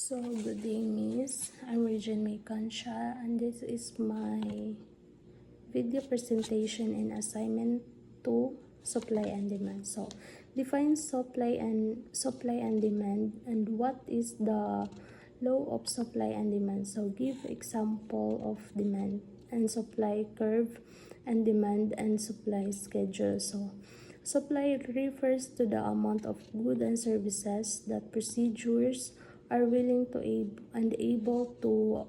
So, good day, Miss. I'm Regine Mae Concha, and this is my video presentation and assignment to supply and demand. So, define supply and demand, and what is the law of supply and demand. So, give example of demand and supply curve, and demand and supply schedule. So, supply refers to the amount of goods and services that procedures are willing to and able to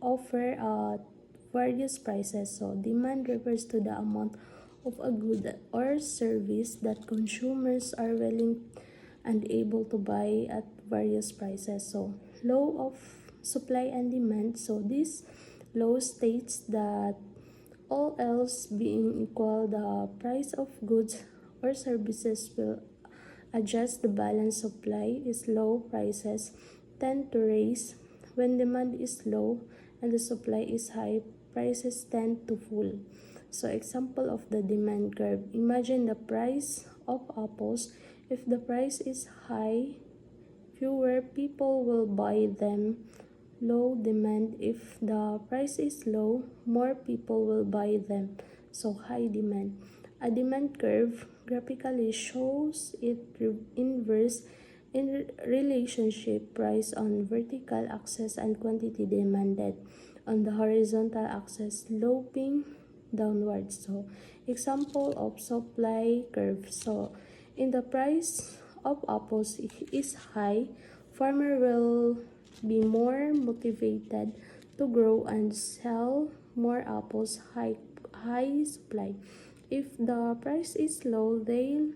offer various prices. So, demand refers to the amount of a good or service that consumers are willing and able to buy at various prices. So, law of supply and demand. So, this law states that all else being equal, the price of goods or services will adjust. The balance supply is low, prices tend to raise. When demand is low and the supply is high, prices tend to fall. So, example of the demand curve. Imagine the price of apples. If the price is high, fewer people will buy them. Low demand. If the price is low, more people will buy them. So, high demand. A demand curve graphically shows it inverse in relationship price on vertical axis and quantity demanded on the horizontal axis sloping downwards. So, example of supply curve. So, in the price of apples is high, farmer will be more motivated to grow and sell more apples. High supply. If the price is low, they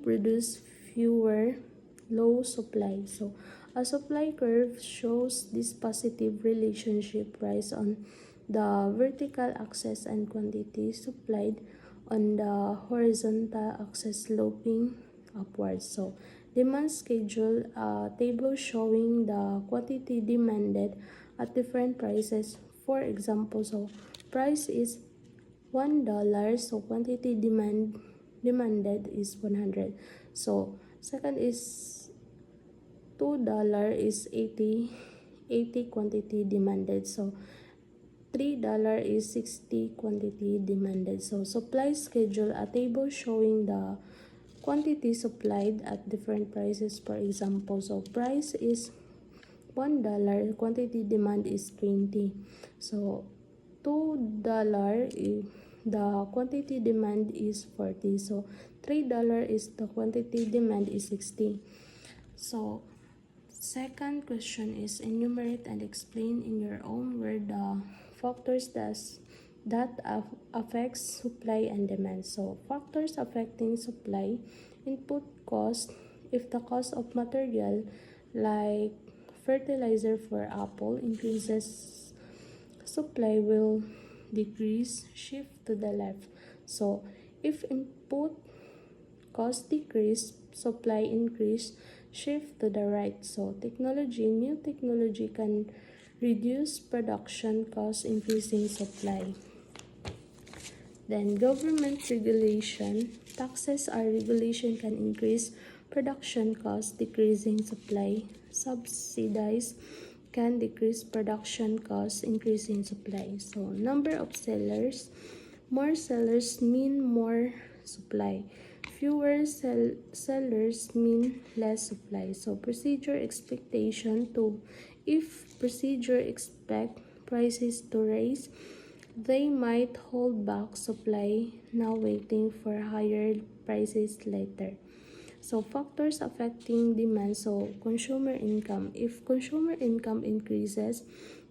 produce fewer. Low supply. So, a supply curve shows this positive relationship price on the vertical axis and quantity supplied on the horizontal axis sloping upwards. So, demand schedule, a table showing the quantity demanded at different prices. For example, so price is $1, so quantity demanded is 100. So, second is $2 is 80 quantity demanded. So, $3 is 60 quantity demanded. So, supply schedule, a table showing the quantity supplied at different prices. For example, so price is $1, quantity demand is 20. So, $2, the quantity demand is 40. So, $3 is the quantity demand is 60. So, second question is enumerate and explain in your own word the factors that affects supply and demand. So, factors affecting supply: input cost. If the cost of material like fertilizer for apple increases, supply will decrease. Shift to the left. So, if input cost decrease, supply increase. Shift to the right. So, new technology can reduce production costs, increasing supply. Then, government regulation. Taxes or regulation can increase production costs, decreasing supply. Subsidies can decrease production costs, increasing supply. So, number of sellers. More sellers mean more supply. Fewer sellers mean less supply. So, procedure expectation to, if procedure expect prices to rise, they might hold back supply, now waiting for higher prices later. So, factors affecting demand. So, consumer income. If consumer income increases,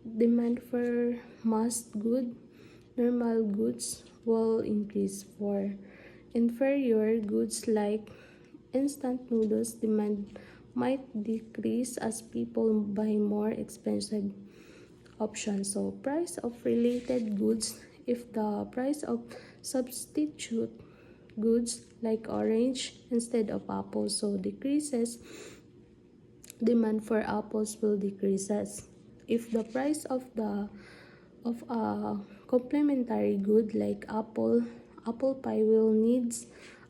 demand for mass good, normal goods will increase. For inferior goods like instant noodles, demand might decrease as people buy more expensive options. So, price of related goods. If the price of substitute goods like orange instead of apples so decreases, demand for apples will decreases. If the price of a complementary good like apple pie will needs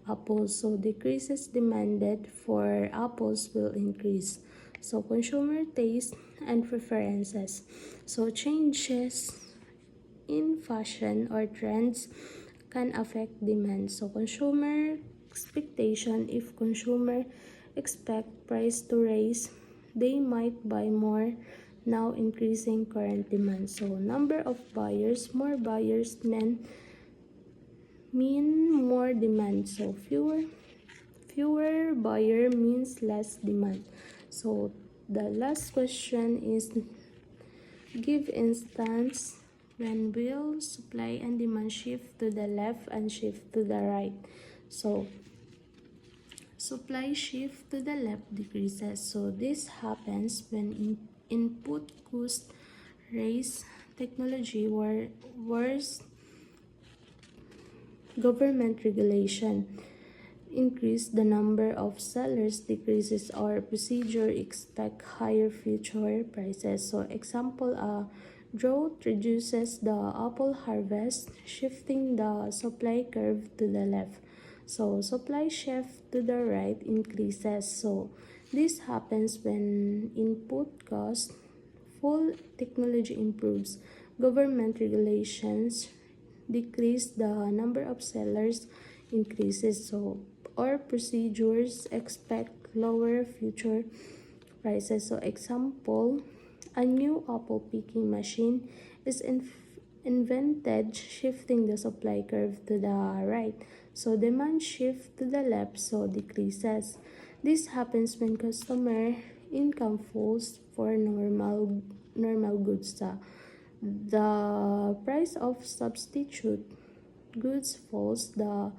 apples, so decreases demanded for apples will increase. So consumer taste and preferences. So changes in fashion or trends can affect demand. So consumer expectation, if consumer expect price to rise, they might buy more, now increasing current demand. So number of buyers, more buyers mean more demand. So fewer buyer means less demand. So the last question is, give instance when will supply and demand shift to the left and shift to the right. So supply shift to the left decreases. So this happens when input cost rise, technology wars, government regulation increase, the number of sellers decreases, or procedure expect higher future prices. So example, drought reduces the apple harvest, shifting the supply curve to the left. So supply shift to the right increases. So this happens when input cost full, technology improves, government regulations decrease, the number of sellers increases. So or procedures expect lower future prices. So example, a new apple picking machine is invented, shifting the supply curve to the right. So demand shift to the left, so decreases. This happens when customer income falls for normal goods. The price of substitute goods falls, the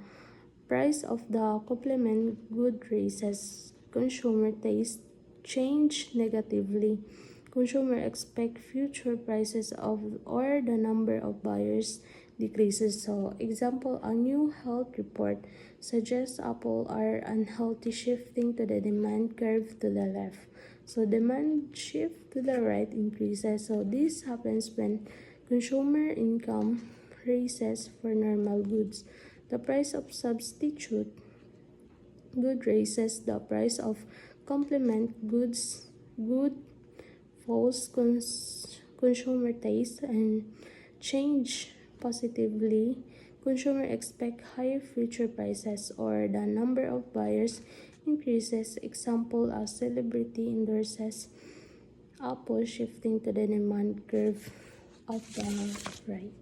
price of the complement good raises. Consumer taste change negatively. Consumer expect future prices of or the number of buyers decreases. So example, a new health report suggests Apple are unhealthy, shifting to the demand curve to the left. So demand shift to the right increases. So this happens when consumer income raises for normal goods. The price of substitute good raises, the price of complement good falls. Consumer taste and change positively. Consumer expect higher future prices or the number of buyers increases. Example, a celebrity endorses Apple, shifting to the demand curve of the right.